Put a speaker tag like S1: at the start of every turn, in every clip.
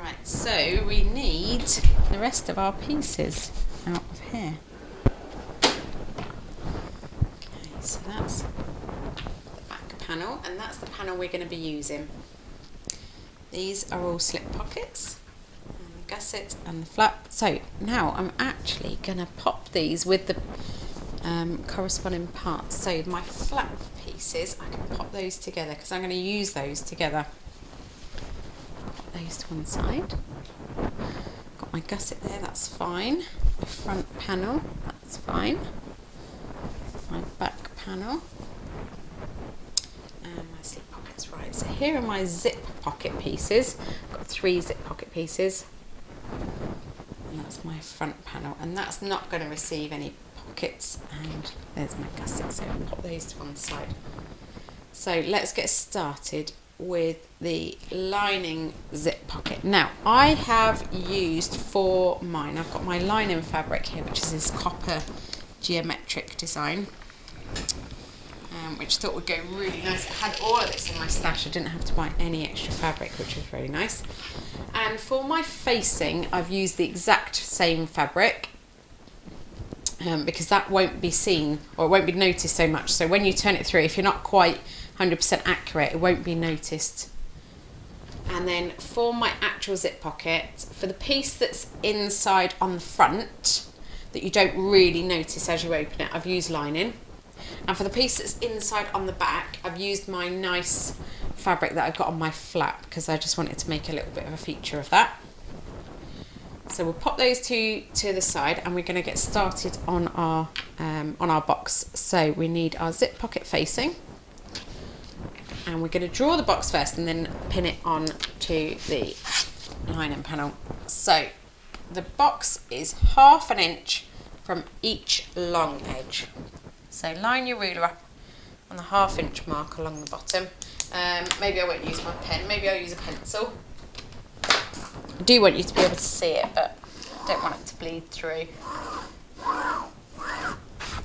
S1: Right, so we need the rest of our pieces out of here. Okay, so that's the back panel, and that's the panel we're going to be using. These are all slip pockets, and the gusset and the flap. So now I'm actually going to pop these with the corresponding parts. So my flap pieces, I can pop those together because I'm going to use those together. Pop those to one side. Got my gusset there, that's fine. My front panel, that's fine. My back panel. And my slip pockets. Right, so here are my zip pocket pieces. I've got 3 zip pocket pieces. And that's my front panel. And that's not going to receive any pockets, and there's my gusset, so I'll pop those to one side. So let's get started with the lining zip pocket. Now I have used for mine, I've got my lining fabric here, which is this copper geometric design, which I thought would go really nice. I had all of this in my stash, I didn't have to buy any extra fabric, which was really nice. And for my facing I've used the exact same fabric, because that won't be seen, or it won't be noticed so much. So when you turn it through, if you're not quite 100% accurate, it won't be noticed. And then for my actual zip pocket, for the piece that's inside on the front that you don't really notice as you open it, I've used lining. And for the piece that's inside on the back, I've used my nice fabric that I've got on my flap, because I just wanted to make a little bit of a feature of that. So we'll pop those to the side, and we're going to get started on our box. So we need our zip pocket facing, and we're going to draw the box first and then pin it on to the lining panel. So the box is 1/2 inch from each long edge. So line your ruler up on the 1/2 inch mark along the bottom. Maybe I won't use my pen, maybe I'll use a pencil. I do want you to be able to see it, but I don't want it to bleed through.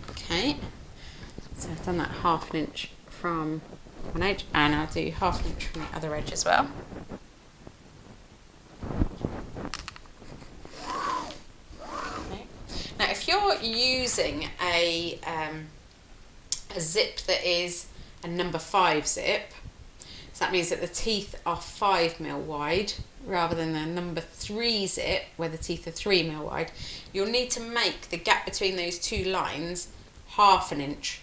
S1: Okay, so I've done that 1/2 inch from one edge, and I'll do 1/2 inch from the other edge as well. Okay. Now if you're using a zip that is a number 5 zip, so that means that the teeth are 5mm wide, rather than the number 3 zip where the teeth are 3mm wide, you'll need to make the gap between those two lines 1/2 inch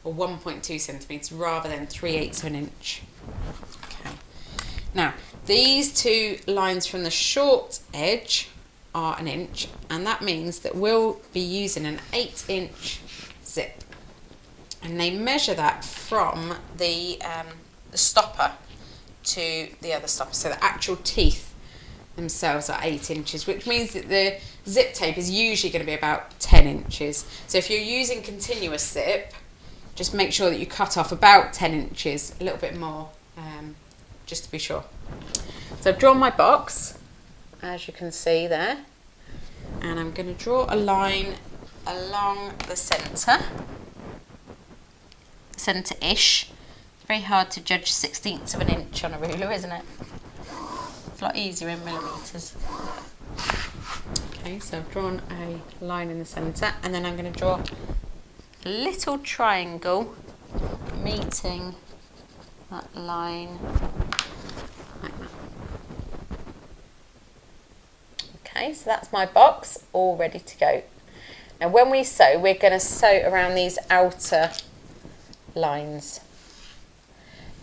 S1: or 1.2 centimetres rather than 3/8 of an inch. Okay. Now these two lines from the short edge are 1 inch, and that means that we'll be using an 8-inch zip, and they measure that from the stopper to the other stopper. So the actual teeth themselves are 8 inches, which means that the zip tape is usually going to be about 10 inches. So if you're using continuous zip, just make sure that you cut off about 10 inches, a little bit more, just to be sure. So I've drawn my box, as you can see there, and I'm going to draw a line along the centre-ish. Very hard to judge 1/16 of an inch on a ruler, isn't it? It's a lot easier in millimetres. Okay, so I've drawn a line in the centre, and then I'm going to draw a little triangle meeting that line like that. Okay, so that's my box all ready to go. Now when we sew, we're going to sew around these outer lines.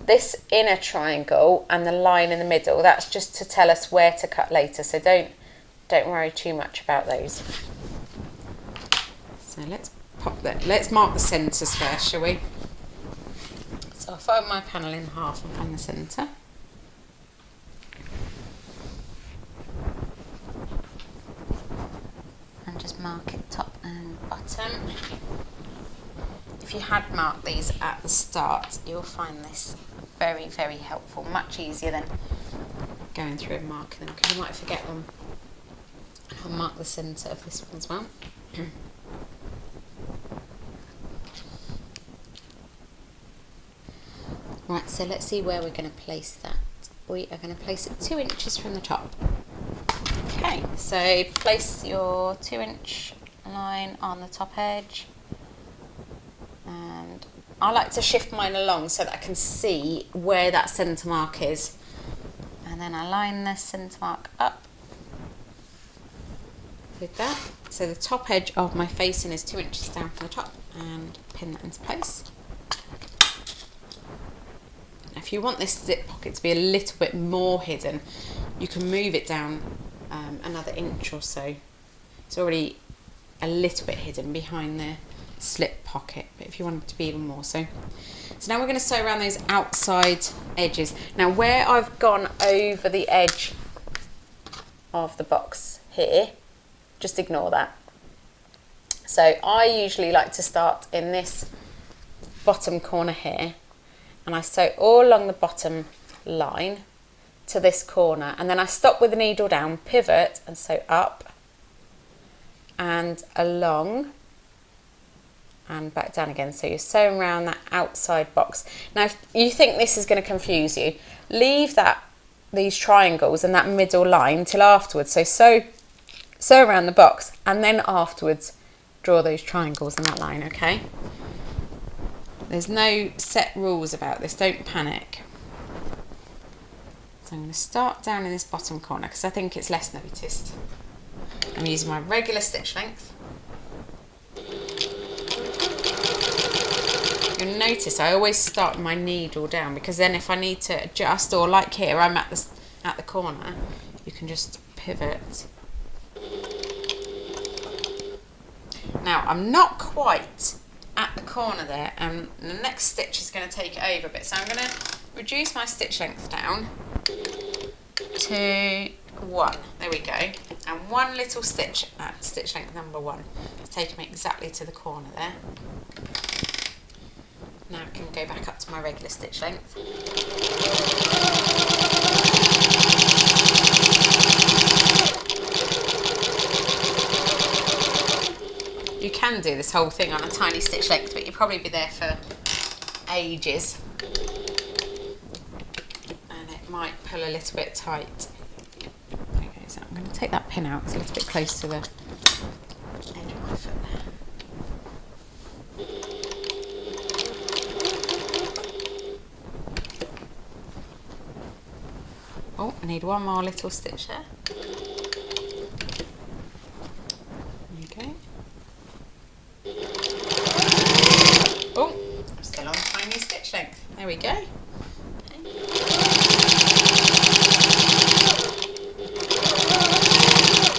S1: This inner triangle and the line in the middle, that's just to tell us where to cut later, so don't worry too much about those. So let's mark the centres first, shall we? So I'll fold my panel in half and find the centre. And just mark it top and bottom. If you had marked these at the start, you'll find this very, very helpful, much easier than going through and marking them, because you might forget them. I'll mark the centre of this one as well. Right, so let's see where we're going to place that. We are going to place it 2 inches from the top. Okay, so place your 2-inch line on the top edge, and I like to shift mine along so that I can see where that centre mark is, and then I line the centre mark up with that. So the top edge of my facing is 2 inches down from the top, and pin that into place. Now, if you want this zip pocket to be a little bit more hidden, you can move it down another inch or so. It's already a little bit hidden behind the slip pocket, but if you want it to be even more so. So now we're going to sew around those outside edges. Now where I've gone over the edge of the box here, just ignore that. So I usually like to start in this bottom corner here, and I sew all along the bottom line to this corner, and then I stop with the needle down, pivot and sew up and along and back down again. So you're sewing around that outside box. Now if you think this is going to confuse you, leave these triangles and that middle line till afterwards. So sew around the box, and then afterwards draw those triangles in that line, okay? There's no set rules about this, don't panic. So I'm going to start down in this bottom corner because I think it's less noticed. I'm using my regular stitch length. You'll notice I always start my needle down, because then if I need to adjust, or like here I'm at the corner, you can just pivot. Now I'm not quite at the corner there, and the next stitch is going to take it over a bit, so I'm going to reduce my stitch length down to 1. There we go, and one little stitch at stitch length number 1. It's taking me exactly to the corner there. Now I can go back up to my regular stitch length. You can do this whole thing on a tiny stitch length, but you'll probably be there for ages, and it might pull a little bit tight. Okay, so I'm going to take that pin out. It's a little bit close to the edge of my foot there. Oh, I need one more little stitch there. Okay. Oh, I'm still on tiny stitch length. There we go. Okay.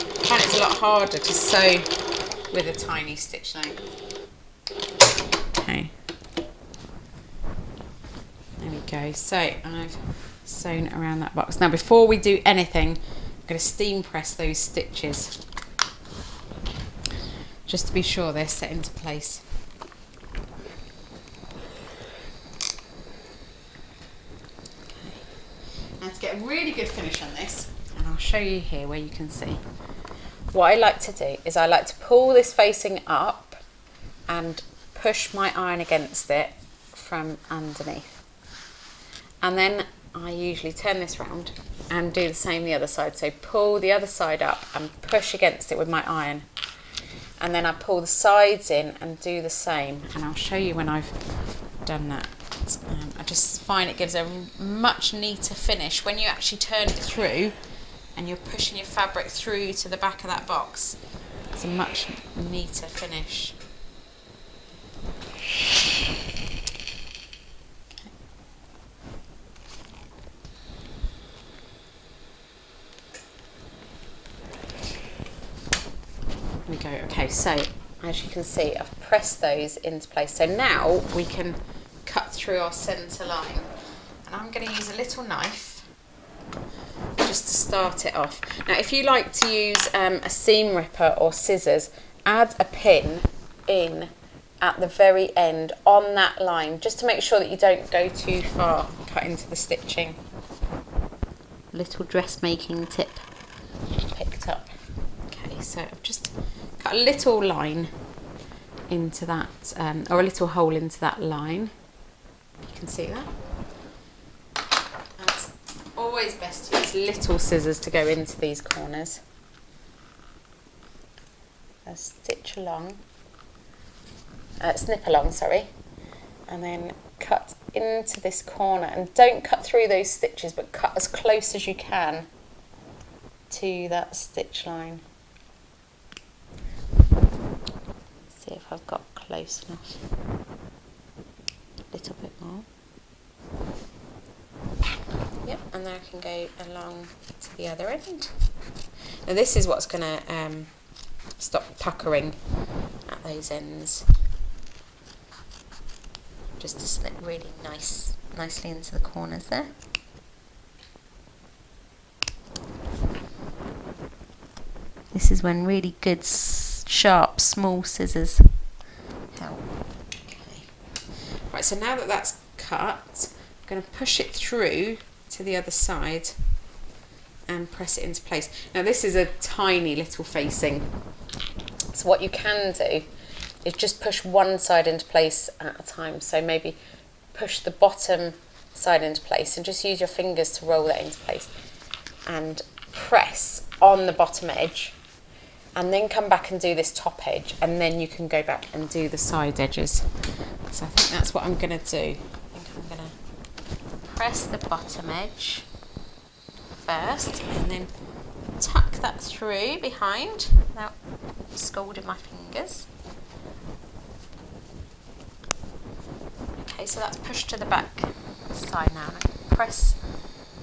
S1: I find it's a lot harder to sew with a tiny stitch length. Okay. There we go. So I've sewn around that box. Now before we do anything, I'm going to steam press those stitches just to be sure they're set into place. Now to get a really good finish on this, and I'll show you here where you can see, what I like to do is I like to pull this facing up and push my iron against it from underneath, and then I usually turn this round and do the same the other side. So pull the other side up and push against it with my iron, and then I pull the sides in and do the same, and I'll show you when I've done that. I just find it gives a much neater finish when you actually turn it through and you're pushing your fabric through to the back of that box. It's a much neater finish. We go. Okay, so as you can see, I've pressed those into place. So now we can cut through our centre line, and I'm going to use a little knife just to start it off. Now if you like to use a seam ripper or scissors, add a pin in at the very end on that line, just to make sure that you don't go too far, cut into the stitching. Little dressmaking tip picked up. Okay, so I've just cut a little line into that, or a little hole into that line. You can see that. And it's always best to use little scissors to go into these corners. a stitch along, snip along, sorry, and then cut into this corner, and don't cut through those stitches, but cut as close as you can to that stitch line. See if I've got close enough. A little bit more. Yep, and then I can go along to the other end. Now this is what's going to stop puckering at those ends. Just to snip really nicely into the corners there. This is when really good, sharp, small scissors help. Okay. Right, so now that that's cut, I'm going to push it through to the other side and press it into place. Now this is a tiny little facing, so what you can do is just push one side into place at a time. So maybe push the bottom side into place and just use your fingers to roll that into place and press on the bottom edge, and then come back and do this top edge, and then you can go back and do the side edges. So I think that's what I'm going to do. I think I'm going to press the bottom edge first and then tuck that through behind without scalding my fingers. Okay, so that's pushed to the back side now. And press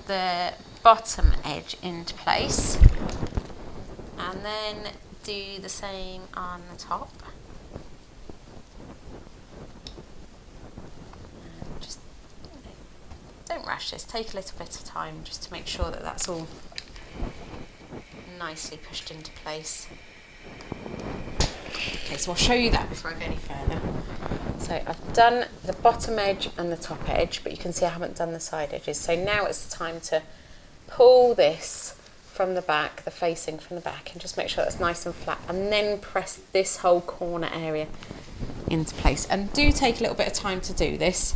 S1: the bottom edge into place, and then do the same on the top. And just don't rush this. Take a little bit of time just to make sure that that's all nicely pushed into place. Okay, so I'll show you that before I go any further. So I've done the bottom edge and the top edge, but you can see I haven't done the side edges. So now it's time to pull this from the back, the facing from the back, and just make sure that's nice and flat, and then press this whole corner area into place. And do take a little bit of time to do this.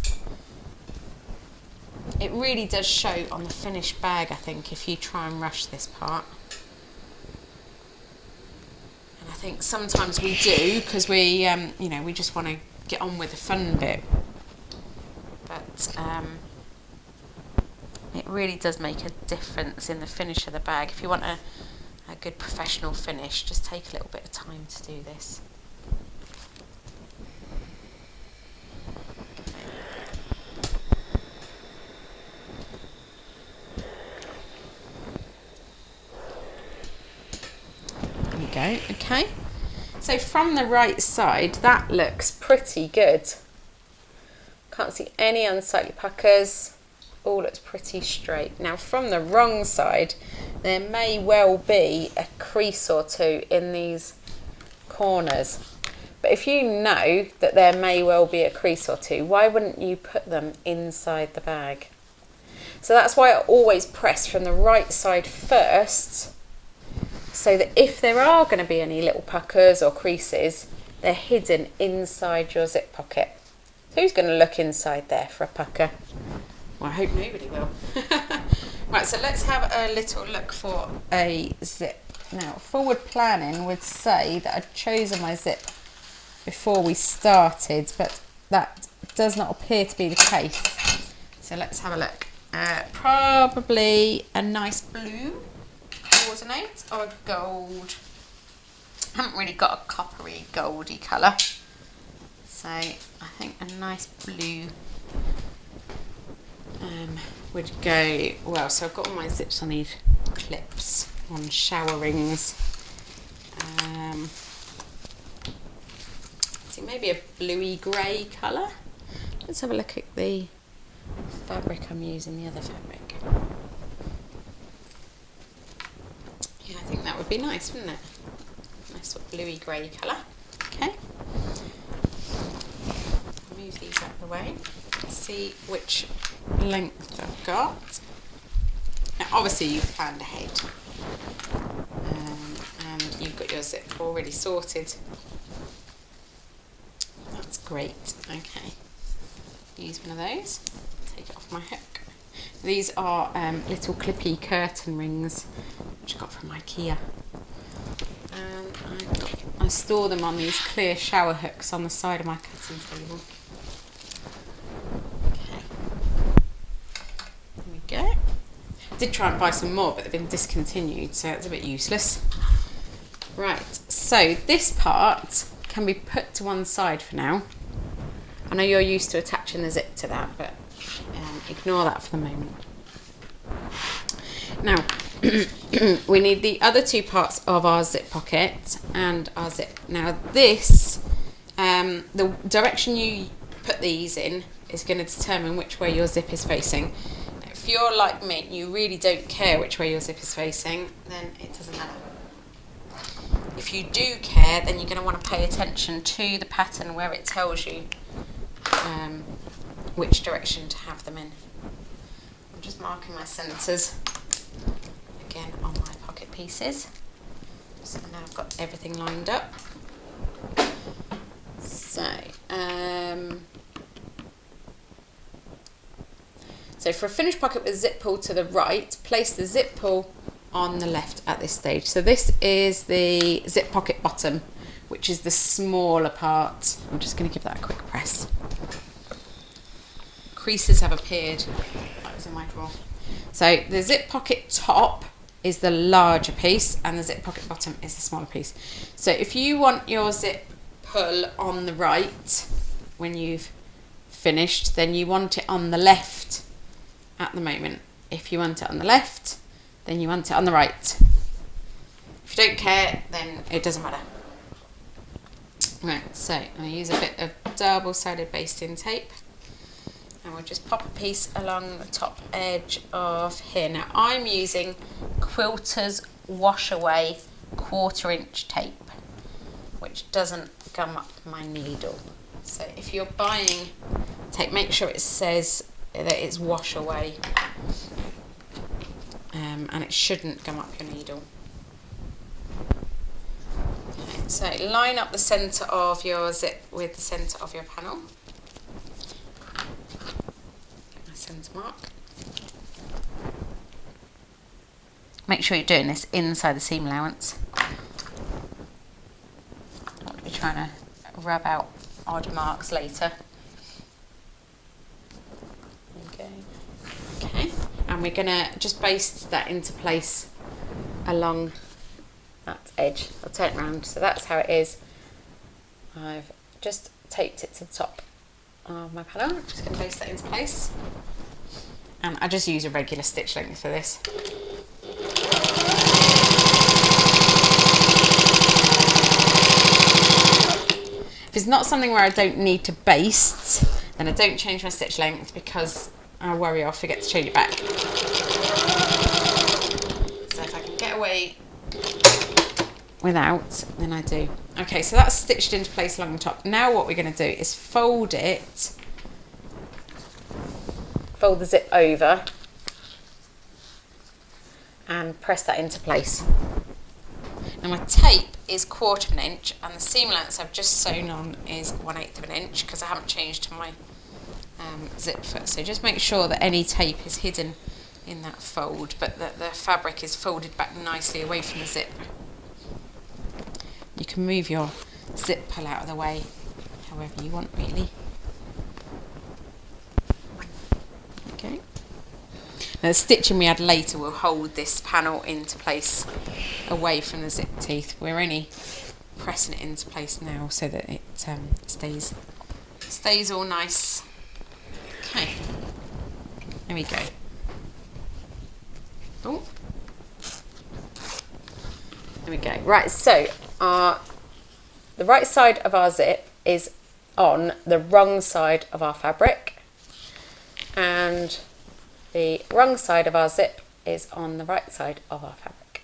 S1: It really does show on the finished bag, I think, if you try and rush this part. And I think sometimes we do, because we, you know, we just want to get on with the fun bit. But it really does make a difference in the finish of the bag. If you want a good professional finish, just take a little bit of time to do this. There we go, okay. So from the right side, that looks pretty good. Can't see any unsightly puckers. All looks pretty straight. Now from the wrong side, there may well be a crease or two in these corners. But if you know that there may well be a crease or two, why wouldn't you put them inside the bag? So that's why I always press from the right side first, so that if there are going to be any little puckers or creases, they're hidden inside your zip pocket. So who's going to look inside there for a pucker? Well, I hope nobody will. Right, so let's have a little look for a zip. Now, forward planning would say that I'd chosen my zip before we started, but that does not appear to be the case. So let's have a look. Probably a nice blue coordinate or a gold. I haven't really got a coppery goldy colour, so I think a nice blue would go well. So I've got all my zips on these clips on shower rings. So maybe a bluey grey colour. Let's have a look at the fabric I'm using, the other fabric. Yeah, I think that would be nice, wouldn't it? Nice sort of bluey grey colour. Okay. Move these out of the way. See which length I've got. Now obviously you've planned ahead, and you've got your zip already sorted. That's great. Okay, use one of those, take it off my hook. These are little clippy curtain rings which I got from IKEA, and I've got I store them on these clear shower hooks on the side of my cutting table. Okay, there we go. I did try and buy some more, but they've been discontinued, so it's a bit useless. Right, so this part can be put to one side for now. I know you're used to attaching the zip to that, but ignore that for the moment. Now, we need the other two parts of our zip pocket and our zip. Now this, the direction you put these in is going to determine which way your zip is facing. If you're like me, you really don't care which way your zip is facing, then it doesn't matter. If you do care, then you're going to want to pay attention to the pattern where it tells you which direction to have them in. I'm just marking my centres again on my pocket pieces. So now I've got everything lined up. So, so for a finished pocket with zip pull to the right, place the zip pull on the left at this stage. So this is the zip pocket bottom, which is the smaller part. I'm just going to give that a quick press. Creases have appeared. That was in my drawer. So the zip pocket top is the larger piece and the zip pocket bottom is the smaller piece. So if you want your zip pull on the right when you've finished, then you want it on the left at the moment. If you want it on the left, then you want it on the right. If you don't care, then it doesn't matter. Right, so I use a bit of double-sided basting tape and we'll just pop a piece along the top edge of here. Now I'm using Quilter's Wash Away 1/4 inch tape, which doesn't gum up my needle. So if you're buying tape, make sure it says that it's wash away. And it shouldn't gum up your needle. Okay, so line up the centre of your zip with the centre of your panel. Get my centre mark. Make sure you're doing this inside the seam allowance. Don't be trying to rub out odd marks later. Okay. And we're going to just baste that into place along that edge. I'll turn it around. So that's how it is. I've just taped it to the top of my panel. I'm just going to baste that into place. And I just use a regular stitch length for this. If it's not something where I don't need to baste, then I don't change my stitch length because I worry I'll forget to change it back. So if I can get away without, then I do. Okay, so that's stitched into place along the top. Now what we're going to do is fold the zip over and press that into place. Now my tape is 1/4 inch and the seam allowance I've just sewn on is 1/8 inch because I haven't changed to my zip foot. So just make sure that any tape is hidden in that fold, but that the fabric is folded back nicely away from the zip. You can move your zip pull out of the way however you want, really. Okay. Now the stitching we add later will hold this panel into place away from the zip teeth. We're only pressing it into place now so that it stays all nice. Okay, there we go. Oh, there we go. Right, so the right side of our zip is on the wrong side of our fabric, and the wrong side of our zip is on the right side of our fabric.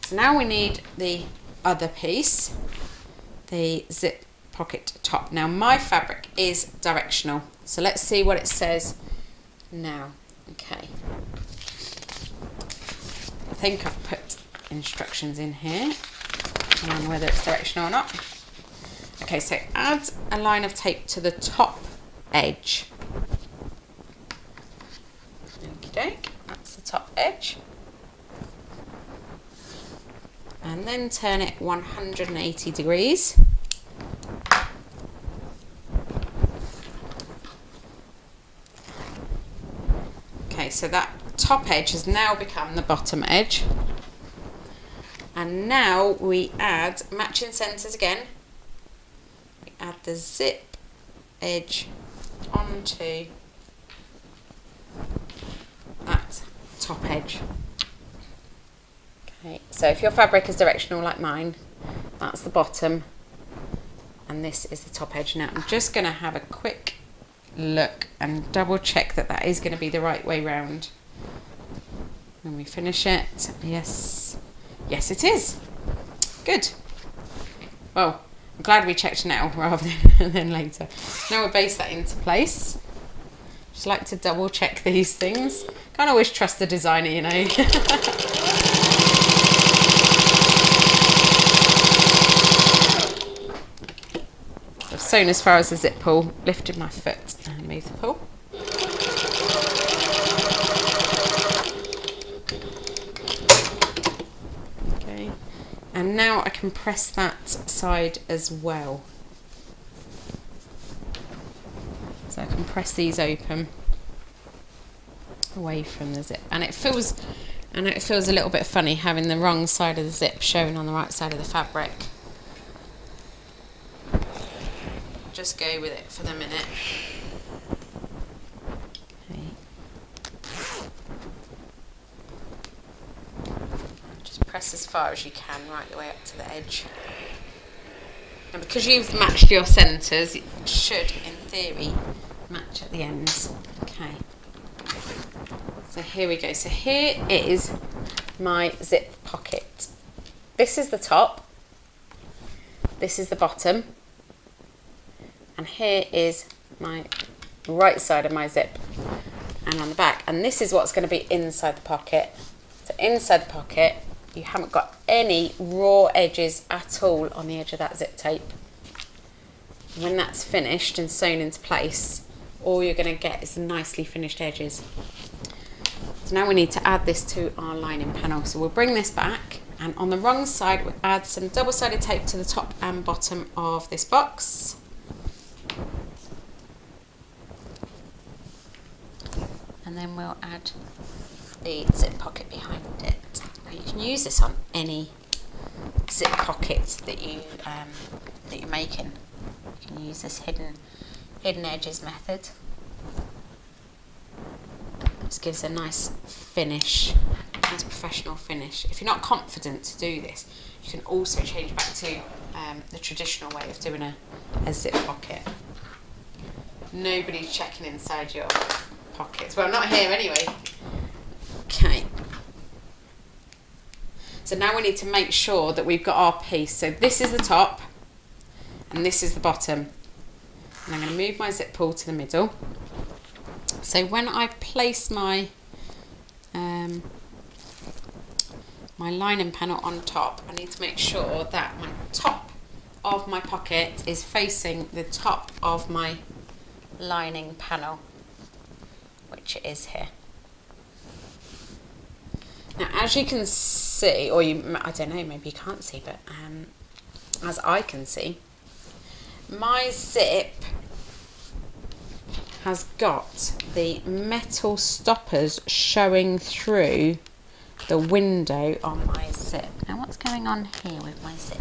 S1: So now we need the other piece, the zip pocket top. Now my fabric is directional, so let's see what it says now. Okay, I think I've put instructions in here on whether it's directional or not. Okay, so add a line of tape to the top edge. Okay, that's the top edge. and then turn it 180 degrees. Okay, so that top edge has now become the bottom edge. And now we add matching centres again. We add the zip edge onto that top edge. Okay, so if your fabric is directional like mine, that's the bottom and this is the top edge. Now I'm just going to have a quick look and double check that that is going to be the right way round when we finish it. Yes it is. Good. Well, I'm glad we checked now rather than later. Now we'll baste that into place. Just like to double check these things. Can't always trust the designer, you know. I've sewn as far as the zip pull, lifted my foot and moved the pull. Okay, and now I can press that side as well. So I can press these open away from the zip, and it feels a little bit funny having the wrong side of the zip showing on the right side of the fabric. Just go with it for the minute. Okay. Just press as far as you can right the way up to the edge. And because you've matched your centres, it should, in theory, match at the ends. Okay. So here we go. So here is my zip pocket. This is the top. This is the bottom. And here is my right side of my zip and on the back, and this is what's going to be inside the pocket. So inside the pocket you haven't got any raw edges at all on the edge of that zip tape. When that's finished and sewn into place, all you're going to get is the nicely finished edges. So now we need to add this to our lining panel. So we'll bring this back, and on the wrong side we'll add some double-sided tape to the top and bottom of this box. And then we'll add the zip pocket behind it. Now you can use this on any zip pocket that you're making. You can use this hidden edges method. This gives a nice finish, nice professional finish. If you're not confident to do this, you can also change back to the traditional way of doing a zip pocket. Nobody's checking inside your pockets. Well, not here anyway. Okay. So now we need to make sure that we've got our piece. So this is the top and this is the bottom. And I'm going to move my zip pull to the middle. So when I place my my lining panel on top, I need to make sure that my top of my pocket is facing the top of my lining panel, which it is here. Now, as you can see, or I don't know, maybe you can't see, but as I can see, my zip has got the metal stoppers showing through the window on my zip. Now, what's going on here with my zip?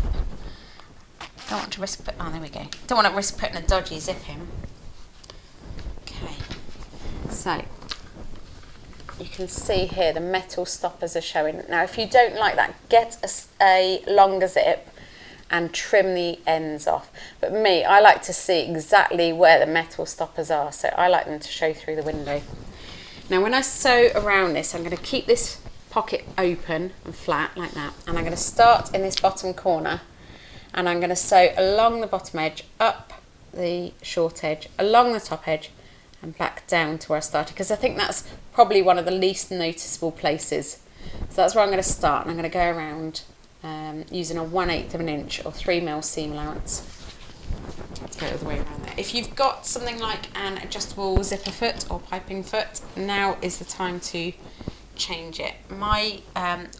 S1: Don't want to risk putting, oh, there we go. Don't want to risk putting a dodgy zip in. Okay, so you can see here the metal stoppers are showing. Now, if you don't like that, get a longer zip and trim the ends off. But me, I like to see exactly where the metal stoppers are, so I like them to show through the window. Now, when I sew around this, I'm going to keep this pocket open and flat like that, and I'm going to start in this bottom corner, and I'm going to sew along the bottom edge, up the short edge, along the top edge, and back down to where I started, because I think that's probably one of the least noticeable places. So that's where I'm going to start, and I'm going to go around using a 1/8 of an inch or 3mm seam allowance. Let's go all the way around there. If you've got something like an adjustable zipper foot or piping foot, now is the time to change it. My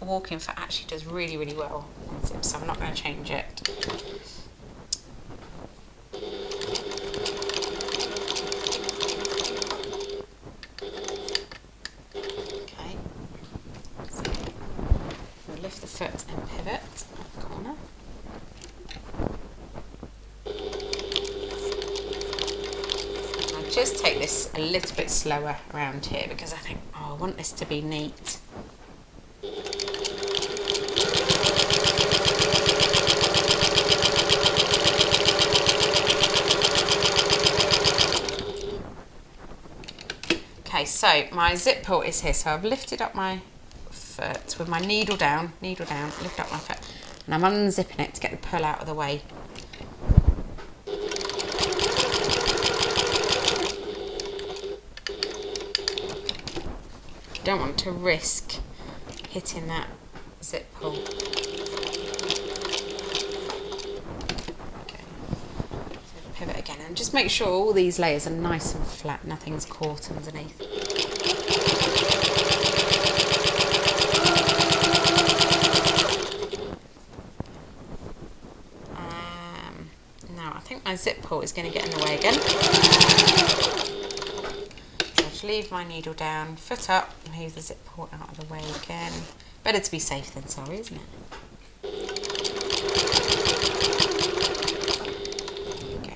S1: walking foot actually does really, really well on zip, so I'm not going to change it. Okay, so we'll lift the foot and pivot at the corner. I'll just take this a little bit slower around here because I think, I want this to be neat. Okay, so my zip pull is here, so I've lifted up my foot with my needle down, lift up my foot, and I'm unzipping it to get the pull out of the way. You don't want to risk hitting that zip pull. Pivot again and just make sure all these layers are nice and flat, nothing's caught underneath. Now I think my zip pull is going to get in the way again. So I'll leave my needle down, foot up, move the zip pull out of the way again. Better to be safe than sorry, isn't it?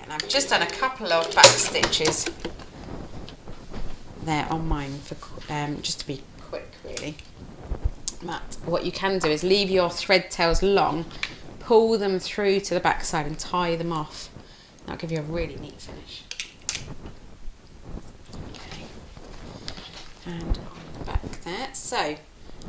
S1: I've just done a couple of back stitches there on mine for just to be quick really. But what you can do is leave your thread tails long, pull them through to the back side and tie them off. That'll give you a really neat finish. Okay. And on the back there. So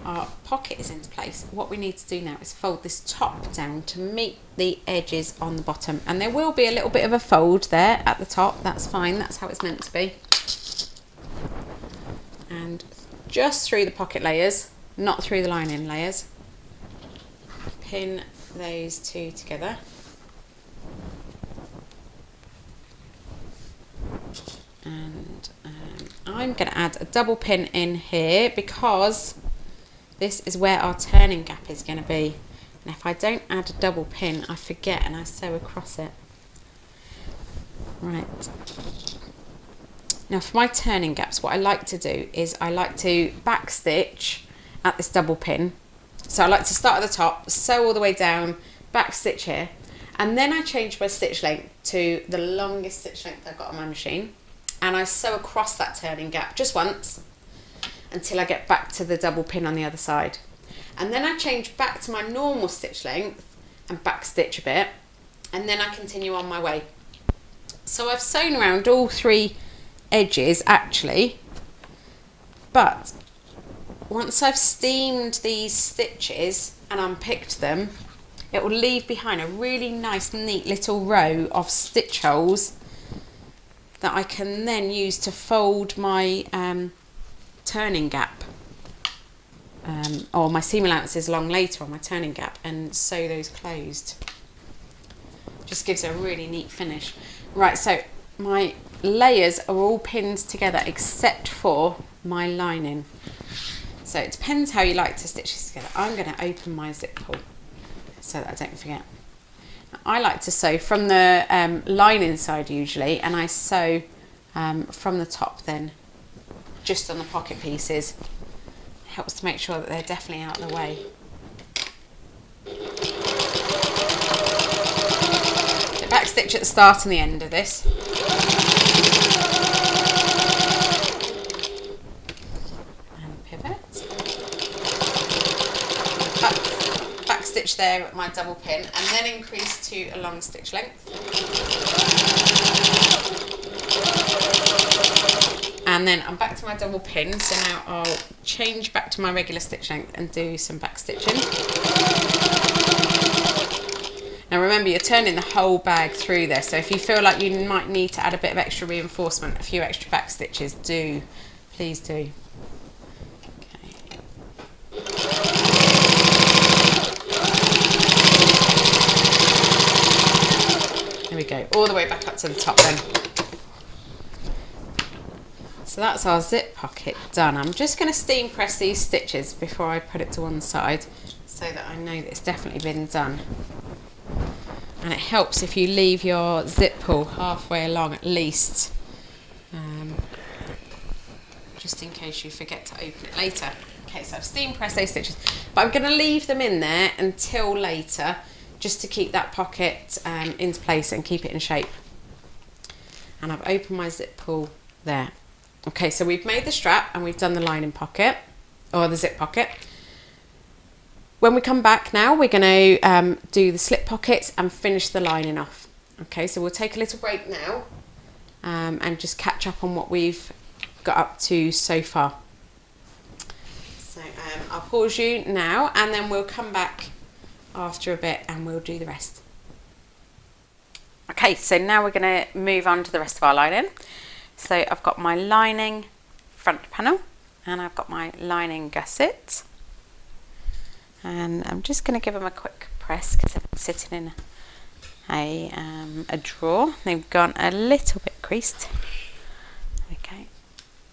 S1: our pocket is into place. What we need to do now is fold this top down to meet the edges on the bottom, and there will be a little bit of a fold there at the top. That's fine, that's how it's meant to be. And just through the pocket layers, not through the lining layers, pin those two together. And I'm going to add a double pin in here because this is where our turning gap is going to be. And if I don't add a double pin, I forget and I sew across it. Right. Now for my turning gaps, what I like to do is I like to back stitch at this double pin. So I like to start at the top, sew all the way down, back stitch here, and then I change my stitch length to the longest stitch length I've got on my machine, and I sew across that turning gap just once until I get back to the double pin on the other side. And then I change back to my normal stitch length and back stitch a bit, and then I continue on my way. So I've sewn around all three edges actually, but once I've steamed these stitches and unpicked them, it will leave behind a really nice neat little row of stitch holes that I can then use to fold my turning gap or my seam allowances along later on my turning gap and sew those closed. Just gives a really neat finish. Right, so my layers are all pinned together except for my lining. So it depends how you like to stitch this together. I'm going to open my zip pull so that I don't forget. I like to sew from the lining side usually, and I sew from the top then, just on the pocket pieces. It helps to make sure that they're definitely out of the way. So back stitch at the start and the end of this. And pivot. Back stitch there at my double pin, and then increase to a long stitch length. And then I'm back to my double pin, so now I'll change back to my regular stitch length and do some back stitching. Now remember, you're turning the whole bag through this, so if you feel like you might need to add a bit of extra reinforcement, a few extra back stitches, please do. There we go, all the way back up to the top then. So that's our zip pocket done. I'm just going to steam press these stitches before I put it to one side so that I know that it's definitely been done. And it helps if you leave your zip pull halfway along at least, just in case you forget to open it later. Okay, so I've steam pressed those stitches, but I'm going to leave them in there until later, just to keep that pocket into place and keep it in shape. And I've opened my zip pull there. Okay, so we've made the strap and we've done the lining pocket, or the zip pocket. When we come back now, we're going to do the slip pockets and finish the lining off. Okay, so we'll take a little break now and just catch up on what we've got up to so far. So I'll pause you now and then we'll come back after a bit and we'll do the rest. Okay, so now we're going to move on to the rest of our lining. So I've got my lining front panel and I've got my lining gusset. And I'm just going to give them a quick press because they've been sitting in a drawer. They've gone a little bit creased. Okay,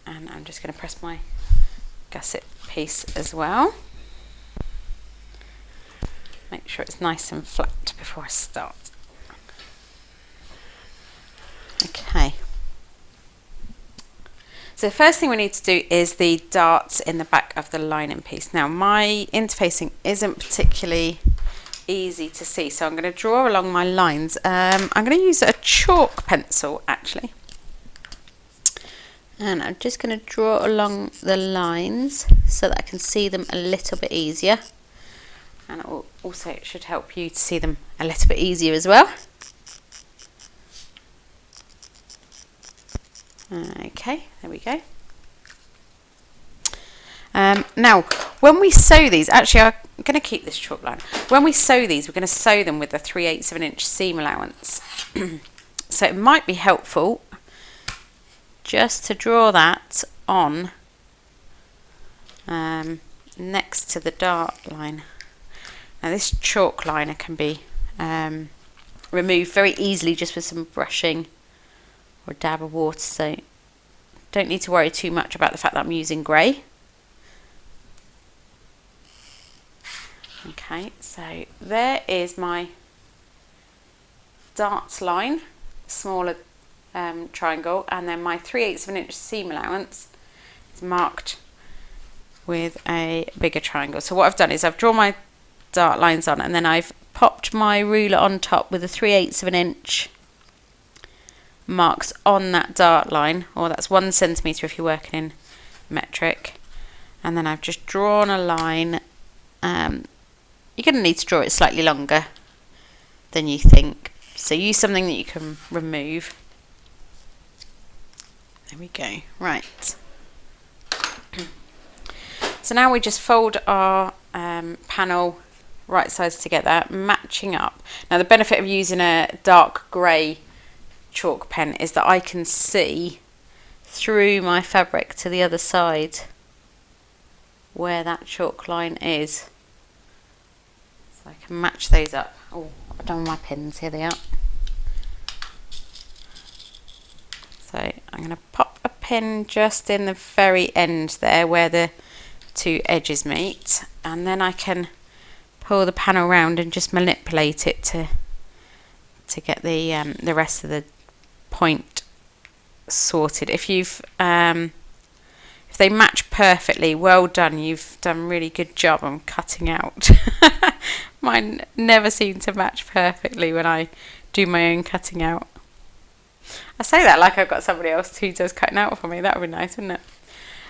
S1: and I'm just going to press my gusset piece as well. Make sure it's nice and flat before I start. Okay. So the first thing we need to do is the darts in the back of the lining piece. Now my interfacing isn't particularly easy to see, so I'm going to draw along my lines. I'm going to use a chalk pencil actually, and I'm just going to draw along the lines so that I can see them a little bit easier, and it should help you to see them a little bit easier as well. Okay, there we go. Now, when we sew these, actually I'm going to keep this chalk line. When we sew these, we're going to sew them with a 3/8 of an inch seam allowance. So it might be helpful just to draw that on next to the dart line. Now this chalk liner can be removed very easily just with some brushing or a dab of water, so don't need to worry too much about the fact that I'm using grey. Okay, so there is my darts line, smaller triangle, and then my 3/8 of an inch seam allowance is marked with a bigger triangle. So what I've done is I've drawn my dart lines on, and then I've popped my ruler on top with a 3/8 of an inch marks on that dart line, or that's 1 centimetre if you're working in metric, and then I've just drawn a line. You're going to need to draw it slightly longer than you think, so use something that you can remove. There we go. Right, so now we just fold our panel right sides together, matching up. Now the benefit of using a dark grey chalk pen is that I can see through my fabric to the other side where that chalk line is, so I can match those up. Oh, I've done my pins, here they are. So I'm going to pop a pin just in the very end there where the two edges meet, and then I can pull the panel around and just manipulate it to get the rest of the point sorted. If they match perfectly, well done, you've done a really good job on cutting out. Mine never seem to match perfectly when I do my own cutting out. I say that like I've got somebody else who does cutting out for me. That would be nice, wouldn't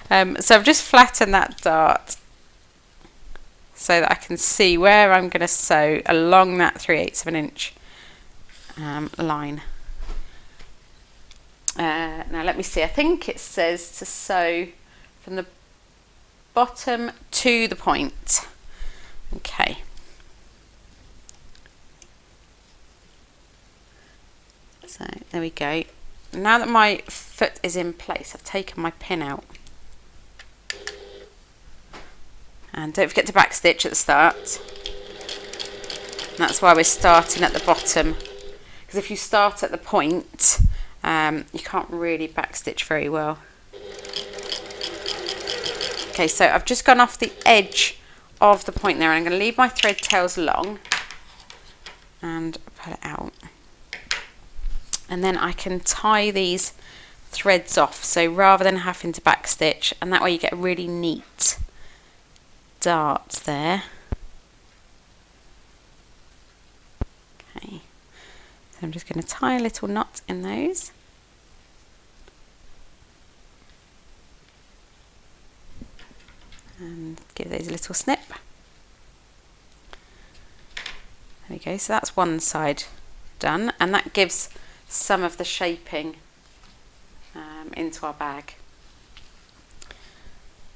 S1: it? So I've just flattened that dart so that I can see where I'm going to sew along that 3/8 of an inch line. Now let me see, I think it says to sew from the bottom to the point. Okay. So there we go. Now that my foot is in place, I've taken my pin out. And don't forget to backstitch at the start. And that's why we're starting at the bottom. Because if you start at the point, you can't really backstitch very well. Okay, so I've just gone off the edge of the point there, and I'm going to leave my thread tails long and pull it out, and then I can tie these threads off, so rather than having to back stitch, and that way you get a really neat dart there. Okay, so I'm just going to tie a little knot in those. And give those a little snip. There we go, so that's one side done, and that gives some of the shaping into our bag.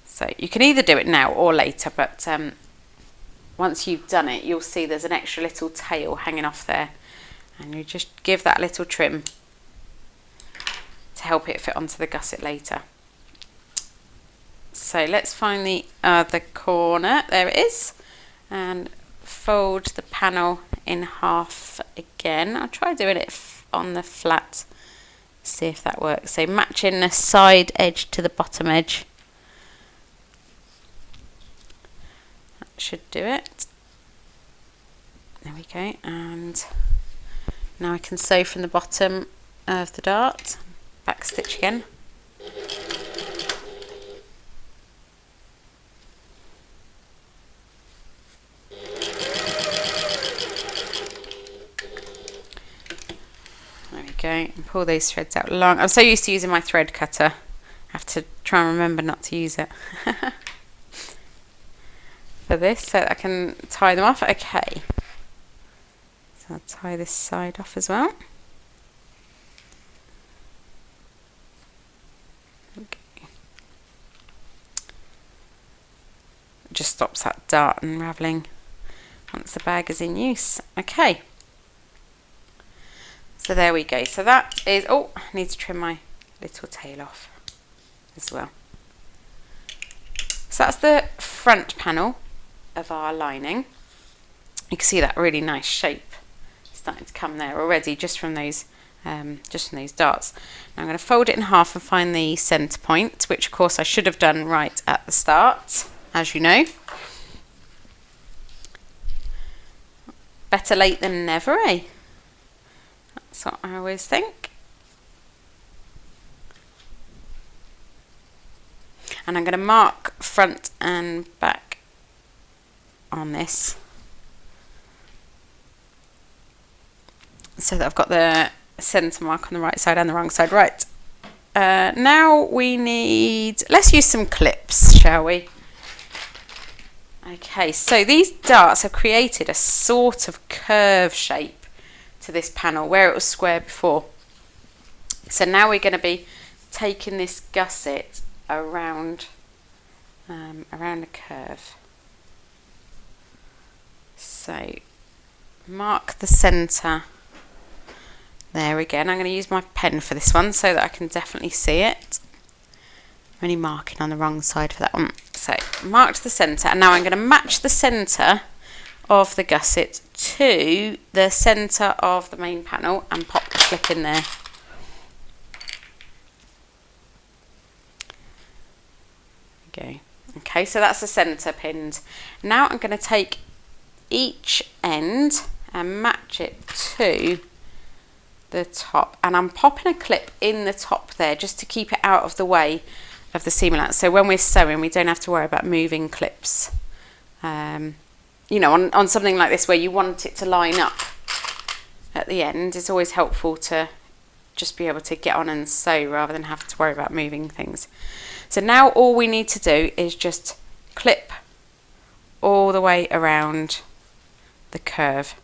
S1: So you can either do it now or later, but once you've done it, you'll see there's an extra little tail hanging off there, and you just give that little trim to help it fit onto the gusset later. So let's find the other corner, there it is, and fold the panel in half again. I'll try doing it on the flat, see if that works. So matching the side edge to the bottom edge. That should do it. There we go, and now I can sew from the bottom of the dart, back stitch again. Go and pull those threads out long. I'm so used to using my thread cutter, I have to try and remember not to use it for this, so that I can tie them off. Okay, so I'll tie this side off as well. Okay. It just stops that dart unravelling once the bag is in use. Okay. So there we go. So that is, oh, I need to trim my little tail off as well. So that's the front panel of our lining. You can see that really nice shape starting to come there already just from those darts. Now I'm going to fold it in half and find the centre point, which of course I should have done right at the start, as you know. Better late than never, eh? That's what I always think. And I'm going to mark front and back on this so that I've got the centre mark on the right side and the wrong side. Right, now we need, let's use some clips, shall we? Okay, so these darts have created a sort of curve shape to this panel where it was square before. So now we're going to be taking this gusset around a curve. So mark the centre there again. I'm going to use my pen for this one so that I can definitely see it. I'm only marking on the wrong side for that one. So marked the centre, and now I'm going to match the centre of the gusset to the centre of the main panel and pop the clip in there. Go. Okay, so that's the centre pinned. Now I'm going to take each end and match it to the top, and I'm popping a clip in the top there just to keep it out of the way of the seam allowance, so when we're sewing we don't have to worry about moving clips. You know, on something like this where you want it to line up at the end, it's always helpful to just be able to get on and sew rather than have to worry about moving things. So now all we need to do is just clip all the way around the curve.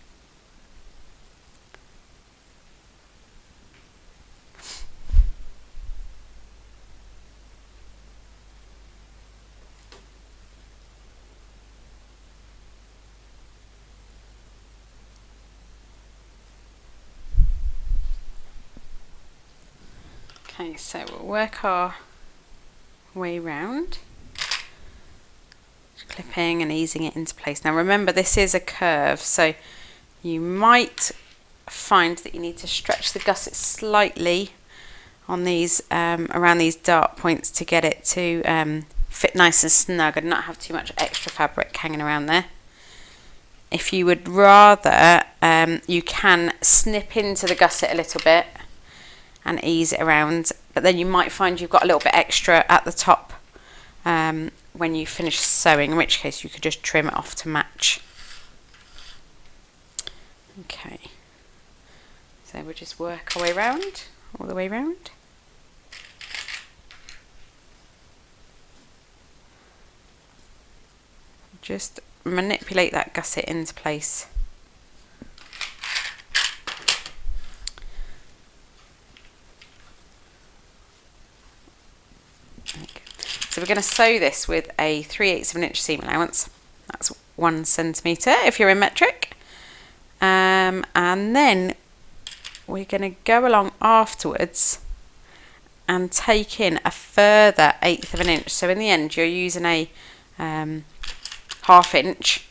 S1: Okay, so we'll work our way round, clipping and easing it into place. Now remember, this is a curve, so you might find that you need to stretch the gusset slightly on these around these dart points to get it to fit nice and snug and not have too much extra fabric hanging around there. If you would rather, you can snip into the gusset a little bit and ease it around, but then you might find you've got a little bit extra at the top when you finish sewing, in which case you could just trim it off to match. Okay, so we'll just work our way around, all the way around. Just manipulate that gusset into place. So we're going to sew this with a 3/8 of an inch seam allowance. That's 1 centimetre if you're in metric. And then we're going to go along afterwards and take in a further 1/8 of an inch. So in the end you're using a 1/2 inch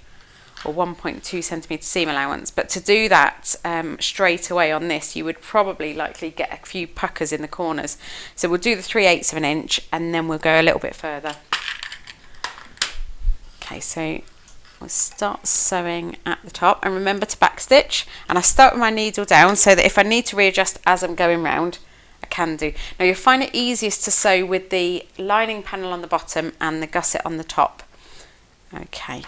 S1: or 1.2 centimetre seam allowance, but to do that straight away on this you would probably likely get a few puckers in the corners, so we'll do the 3/8 of an inch and then we'll go a little bit further. Okay, so we'll start sewing at the top, and remember to backstitch, and I start with my needle down so that if I need to readjust as I'm going round I can do. Now you'll find it easiest to sew with the lining panel on the bottom and the gusset on the top. Okay.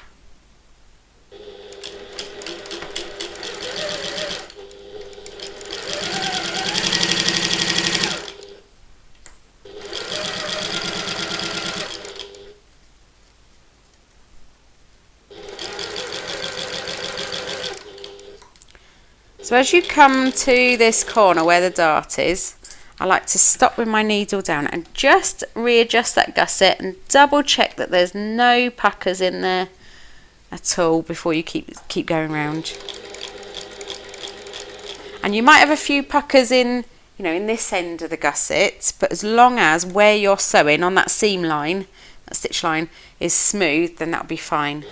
S1: So as you come to this corner where the dart is, I like to stop with my needle down and just readjust that gusset and double check that there's no puckers in there at all before you keep going round. And you might have a few puckers in, you know, in this end of the gusset, but as long as where you're sewing on that seam line, that stitch line, is smooth, then that'll be fine.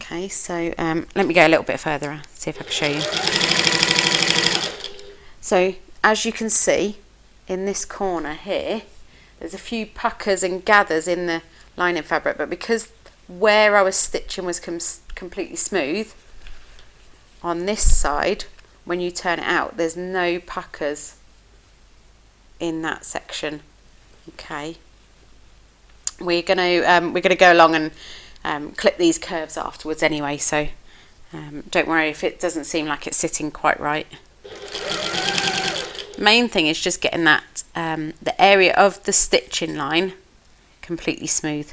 S1: Okay, so let me go a little bit further, see if I can show you. So as you can see in this corner here, there's a few puckers and gathers in the lining fabric, but because where I was stitching was completely smooth, on this side, when you turn it out, there's no puckers in that section. Okay, we're gonna go along and clip these curves afterwards anyway, so don't worry if it doesn't seem like it's sitting quite right. Main thing is just getting that the area of the stitching line completely smooth,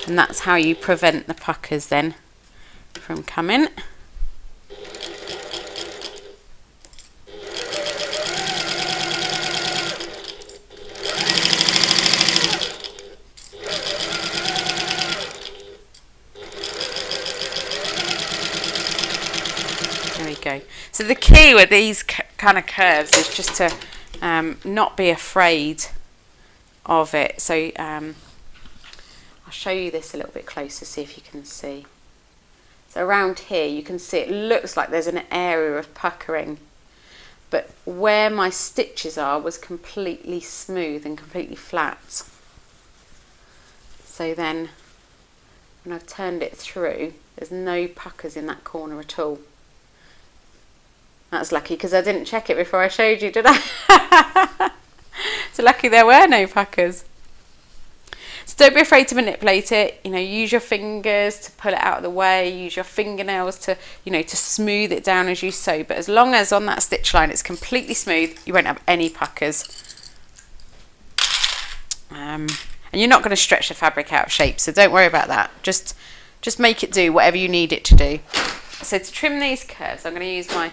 S1: and that's how you prevent the puckers then from coming. Go. So the key with these kind of curves is just to not be afraid of it. So I'll show you this a little bit closer, see if you can see. So around here you can see it looks like there's an area of puckering, but where my stitches are was completely smooth and completely flat. So then when I've turned it through, there's no puckers in that corner at all. That's lucky because I didn't check it before I showed you, did I? So lucky there were no puckers. So don't be afraid to manipulate it. You know, use your fingers to pull it out of the way. Use your fingernails to, you know, to smooth it down as you sew. But as long as on that stitch line it's completely smooth, you won't have any puckers. And you're not going to stretch the fabric out of shape, so don't worry about that. Just make it do whatever you need it to do. So to trim these curves, I'm going to use my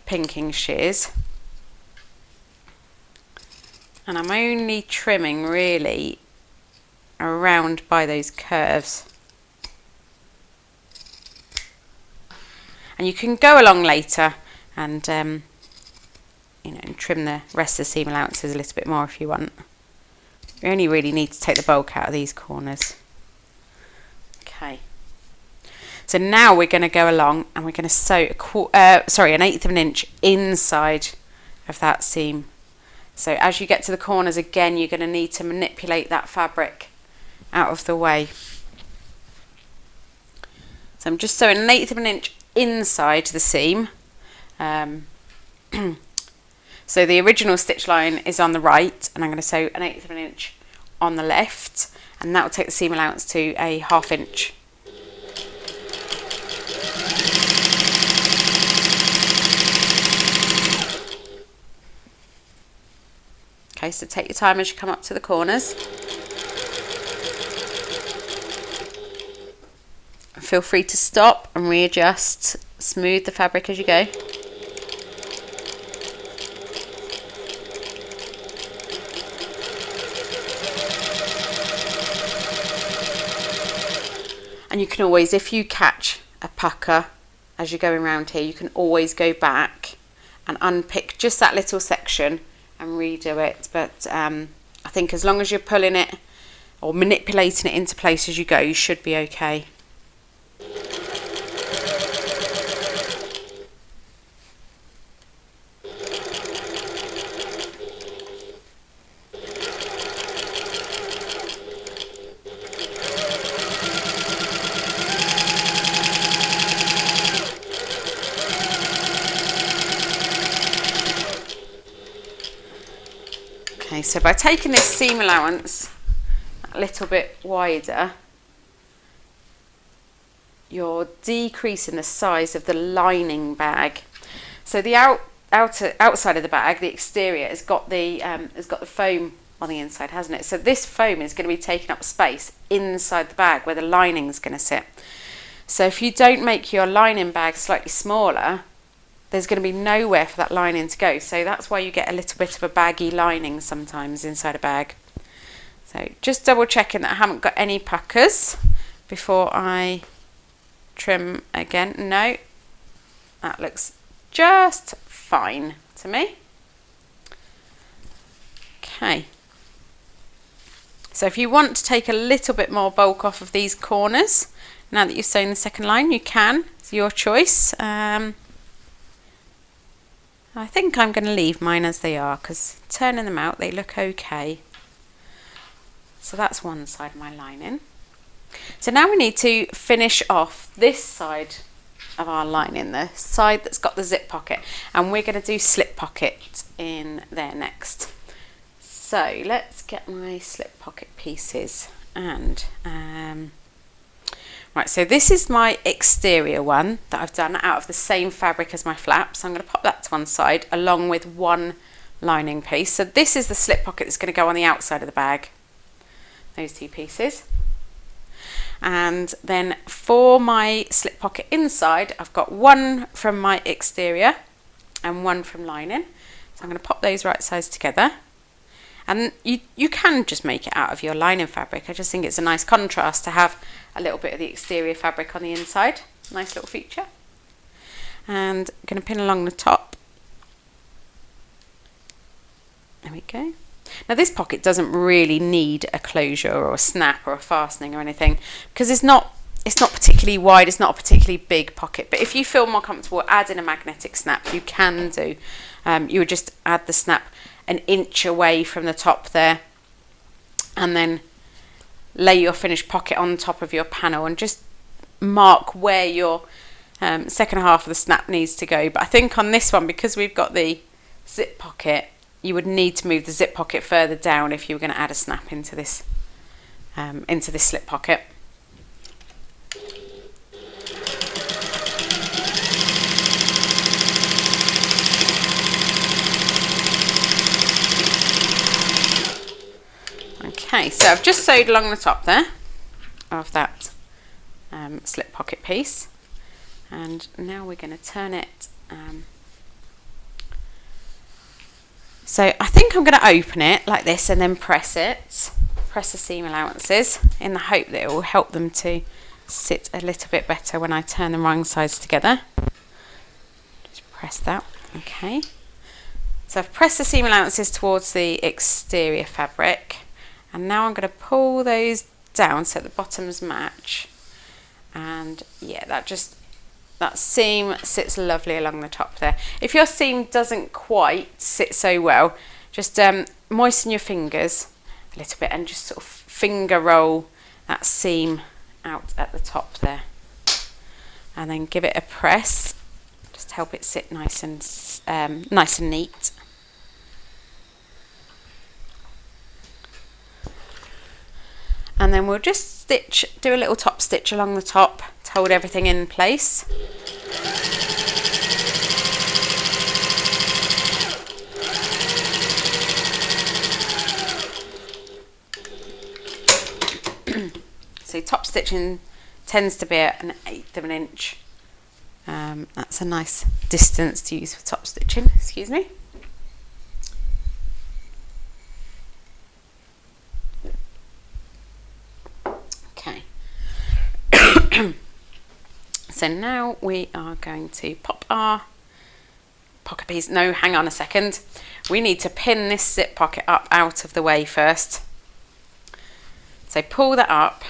S1: pinking shears, and I'm only trimming really around by those curves, and you can go along later and you know, trim the rest of the seam allowances a little bit more if you want. You only really need to take the bulk out of these corners. Okay. So now we're going to go along and we're going to sew an 1/8 of an inch inside of that seam. So as you get to the corners again, you're going to need to manipulate that fabric out of the way. So I'm just sewing 1/8 of an inch inside the seam. So the original stitch line is on the right, and I'm going to sew 1/8 of an inch on the left, and that will take the seam allowance to a 1/2 inch. Okay, so take your time as you come up to the corners. Feel free to stop and readjust, smooth the fabric as you go. And you can always, if you catch a pucker as you're going around here, you can always go back and unpick just that little section and redo it. But I think as long as you're pulling it or manipulating it into place as you go, you should be okay. Okay, so by taking this seam allowance a little bit wider, you're decreasing the size of the lining bag. So the outside of the bag, the exterior, has got the foam on the inside, hasn't it? So this foam is going to be taking up space inside the bag where the lining is going to sit. So if you don't make your lining bag slightly smaller, there's going to be nowhere for that lining to go. So that's why you get a little bit of a baggy lining sometimes inside a bag. So just double checking that I haven't got any puckers before I trim again. No, that looks just fine to me. Okay. So if you want to take a little bit more bulk off of these corners, now that you've sewn the second line, you can. It's your choice. I think I'm going to leave mine as they are because turning them out, they look okay. So that's one side of my lining. So now we need to finish off this side of our lining, the side that's got the zip pocket, and we're going to do slip pocket in there next. So let's get my slip pocket pieces and right, so this is my exterior one that I've done out of the same fabric as my flap. So I'm going to pop that to one side along with one lining piece. So this is the slip pocket that's going to go on the outside of the bag. Those two pieces. And then for my slip pocket inside, I've got one from my exterior and one from lining. So I'm going to pop those right sides together. And you can just make it out of your lining fabric. I just think it's a nice contrast to have a little bit of the exterior fabric on the inside. Nice little feature. And I'm going to pin along the top. There we go. Now this pocket doesn't really need a closure or a snap or a fastening or anything because it's not particularly wide, it's not a particularly big pocket. But if you feel more comfortable adding a magnetic snap, you can do. You would just add the snap an inch away from the top there and then lay your finished pocket on top of your panel and just mark where your second half of the snap needs to go. But I think on this one, because we've got the zip pocket, you would need to move the zip pocket further down if you were going to add a snap into this slip pocket. Okay, so I've just sewed along the top there of that slip pocket piece, and now we're going to turn it. So I think I'm going to open it like this and then press the seam allowances in the hope that it will help them to sit a little bit better when I turn the wrong sides together. Just press that, okay. So I've pressed the seam allowances towards the exterior fabric, and now I'm going to pull those down so the bottoms match. And yeah, that that seam sits lovely along the top there. If your seam doesn't quite sit so well, just moisten your fingers a little bit and just sort of finger roll that seam out at the top there, and then give it a press, just to help it sit nice and neat. And then we'll just do a little top stitch along the top to hold everything in place. So top stitching tends to be at 1/8 of an inch. That's a nice distance to use for top stitching, excuse me. Okay. So now we are going to pop our pocket piece. No, hang on a second. We need to pin this zip pocket up out of the way first. So pull that up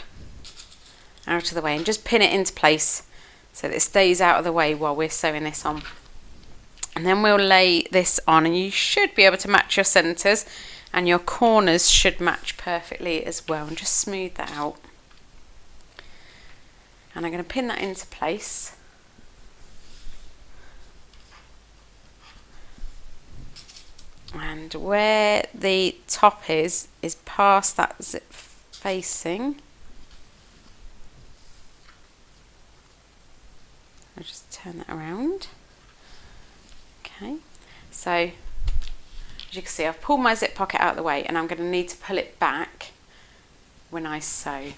S1: out of the way and just pin it into place so that it stays out of the way while we're sewing this on. And then we'll lay this on, and you should be able to match your centres, and your corners should match perfectly as well, and just smooth that out. And I'm going to pin that into place. And where the top is past that zip facing. I'll just turn that around. Okay, so as you can see, I've pulled my zip pocket out of the way, and I'm going to need to pull it back when I sew.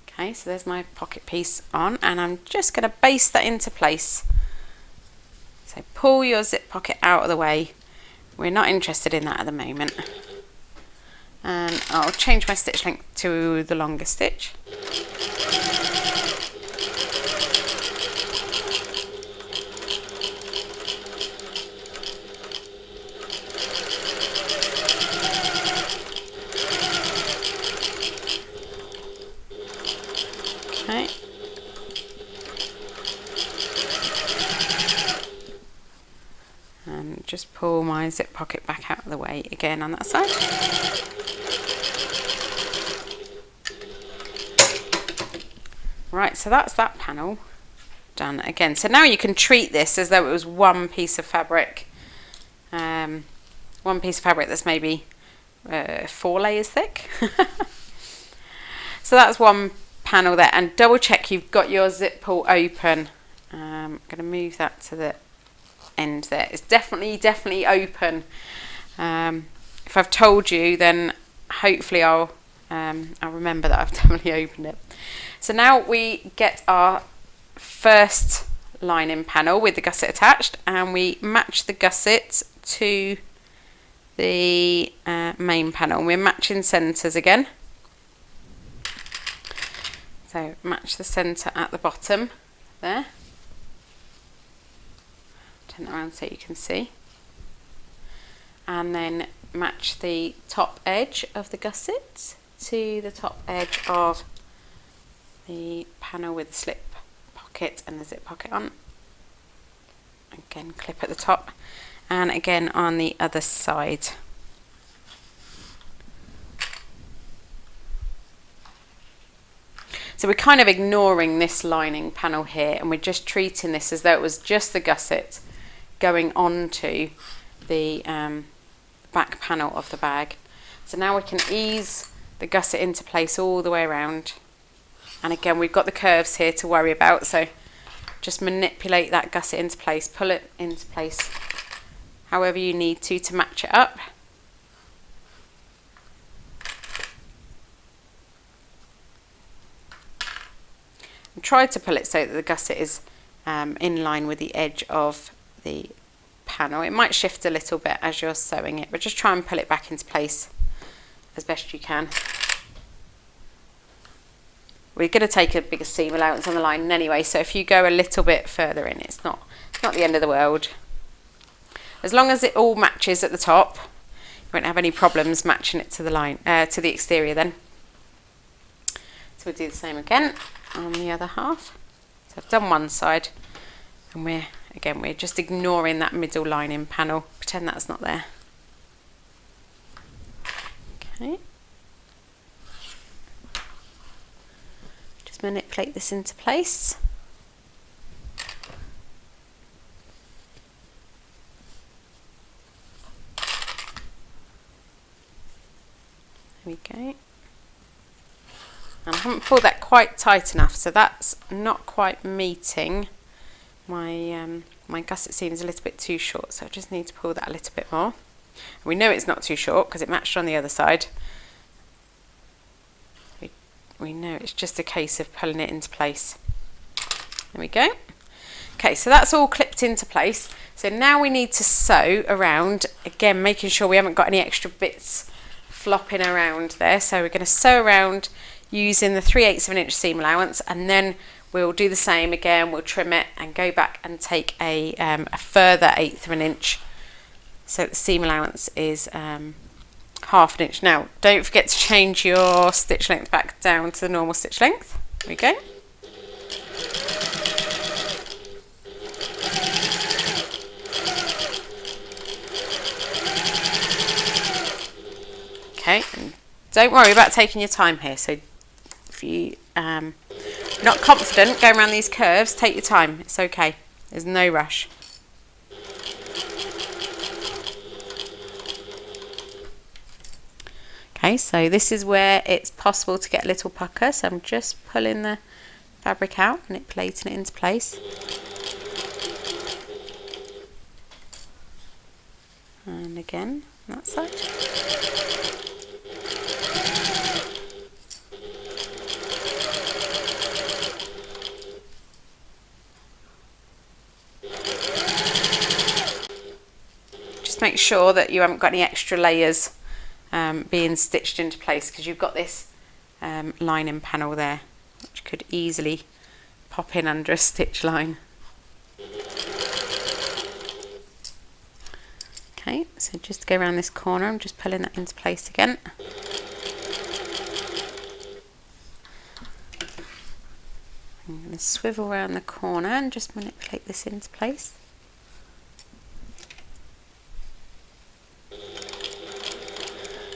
S1: Okay, so there's my pocket piece on, and I'm just going to baste that into place. So pull your zip pocket out of the way. We're not interested in that at the moment. And I'll change my stitch length to the longer stitch. Okay. And just pull my zip pocket back out of the way again on that side. Right, so that's that panel done again. So now you can treat this as though it was one piece of fabric. One piece of fabric that's maybe 4 layers thick. So that's one panel there, and double check you've got your zip pull open. I'm going to move that to the end there. It's definitely open. If I've told you, then hopefully I'll remember that I've definitely opened it. So now we get our first lining panel with the gusset attached, and we match the gusset to the main panel. We're matching centres again. So match the centre at the bottom there. Turn that around so you can see. And then match the top edge of the gusset to the top edge of the panel with the slip pocket and the zip pocket on. Again, clip at the top, and again on the other side. So we're kind of ignoring this lining panel here, and we're just treating this as though it was just the gusset going onto the back panel of the bag. So now we can ease the gusset into place all the way around. And again, we've got the curves here to worry about, so just manipulate that gusset into place, pull it into place however you need to match it up. And try to pull it so that the gusset is in line with the edge of the panel. It might shift a little bit as you're sewing it, but just try and pull it back into place as best you can. We're going to take a bigger seam allowance on the line anyway, so if you go a little bit further in, it's not the end of the world. As long as it all matches at the top, you won't have any problems matching it to the line, to the exterior then. So we'll do the same again on the other half. So I've done one side, and we're just ignoring that middle lining panel. Pretend that's not there. Okay. Just manipulate this into place. There we go. And I haven't pulled that quite tight enough, so that's not quite meeting my my gusset seam is a little bit too short, so I just need to pull that a little bit more. And we know it's not too short because it matched on the other side. We know it's just a case of pulling it into place. There we go. Okay, so that's all clipped into place. So now we need to sew around, again making sure we haven't got any extra bits flopping around there. So we're going to sew around using the 3/8 of an inch seam allowance, and then we'll do the same again. We'll trim it and go back and take a further 1/8 of an inch, so the seam allowance is 1/2 an inch. Now don't forget to change your stitch length back down to the normal stitch length. There we go. Okay, and don't worry about taking your time here. So if you not confident going around these curves, take your time. It's okay. There's no rush. Okay, so this is where it's possible to get a little pucker. So I'm just pulling the fabric out, manipulating it into place. And again, that side. Make sure that you haven't got any extra layers being stitched into place, because you've got this lining panel there which could easily pop in under a stitch line. Okay, so just to go around this corner, I'm just pulling that into place again. I'm going to swivel around the corner and just manipulate this into place.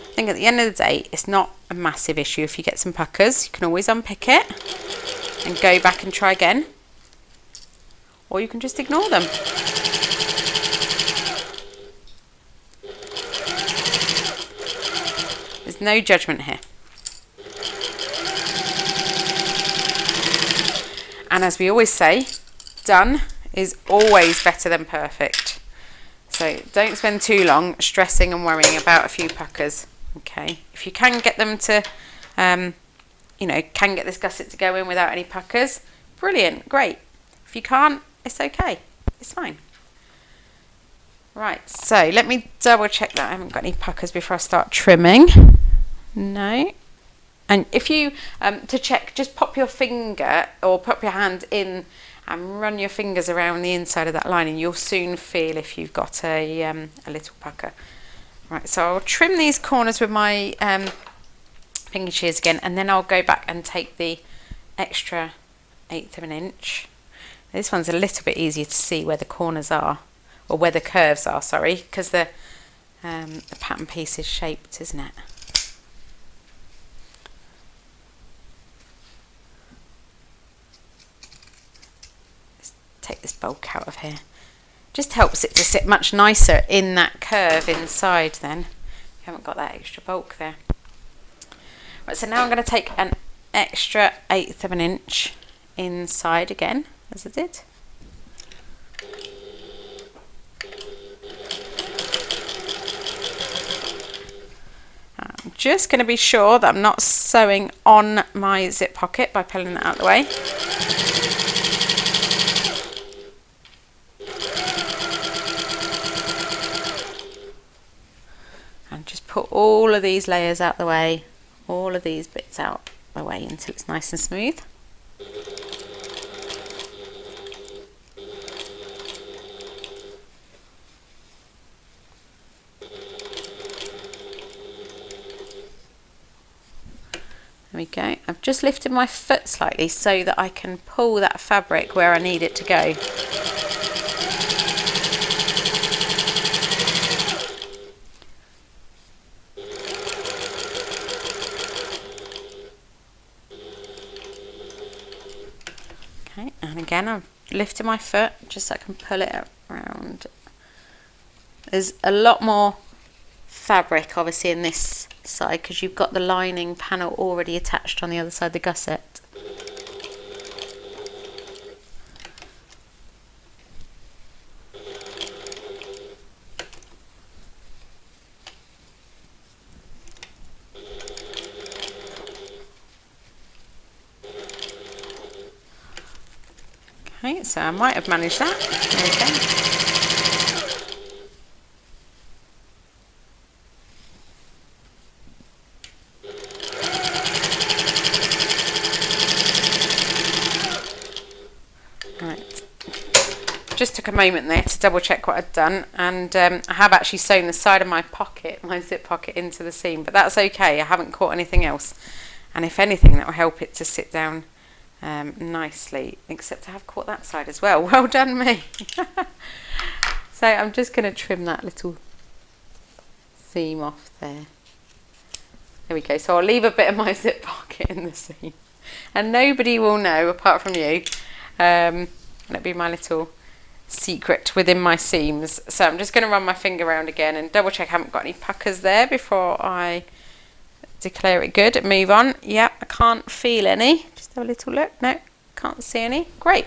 S1: I think at the end of the day, it's not a massive issue if you get some puckers. You can always unpick it and go back and try again, or you can just ignore them. There's no judgment here. And as we always say, done is always better than perfect. So don't spend too long stressing and worrying about a few puckers. Okay, if you can get them to, you know, can get this gusset to go in without any puckers, brilliant, great. If you can't, it's okay, it's fine. Right, so let me double check that I haven't got any puckers before I start trimming. No. And if you, to check, just pop your finger or pop your hand in and run your fingers around the inside of that lining. You'll soon feel if you've got a little pucker. Right, so I'll trim these corners with my finger shears again, and then I'll go back and take the extra 1/8 of an inch. This one's a little bit easier to see where the corners are, or where the curves are, sorry, because the pattern piece is shaped, isn't it? Let's take this bulk out of here. Just helps it to sit much nicer in that curve inside then. You haven't got that extra bulk there. Right, so now I'm going to take an extra 1/8 of an inch inside again, as I did. I'm just going to be sure that I'm not sewing on my zip pocket by pulling it out of the way. And just put all of these layers out the way, all of these bits out the way until it's nice and smooth. There we go. I've just lifted my foot slightly so that I can pull that fabric where I need it to go. Okay, and again I've lifted my foot just so I can pull it around. There's a lot more fabric obviously in this side because you've got the lining panel already attached on the other side of the gusset. Okay, so I might have managed that. Okay. Just took a moment there to double check what I'd done, and I have actually sewn the side of my pocket, my zip pocket, into the seam, but that's okay. I haven't caught anything else, and if anything that will help it to sit down nicely, except I have caught that side as well. Well done me. So I'm just going to trim that little seam off there. There we go. So I'll leave a bit of my zip pocket in the seam, and nobody will know apart from you. That'll be my little secret within my seams. So I'm just going to run my finger around again and double check I haven't got any puckers there before I declare it good. Move on. Yep, I can't feel any. Just have a little look. No, can't see any. Great.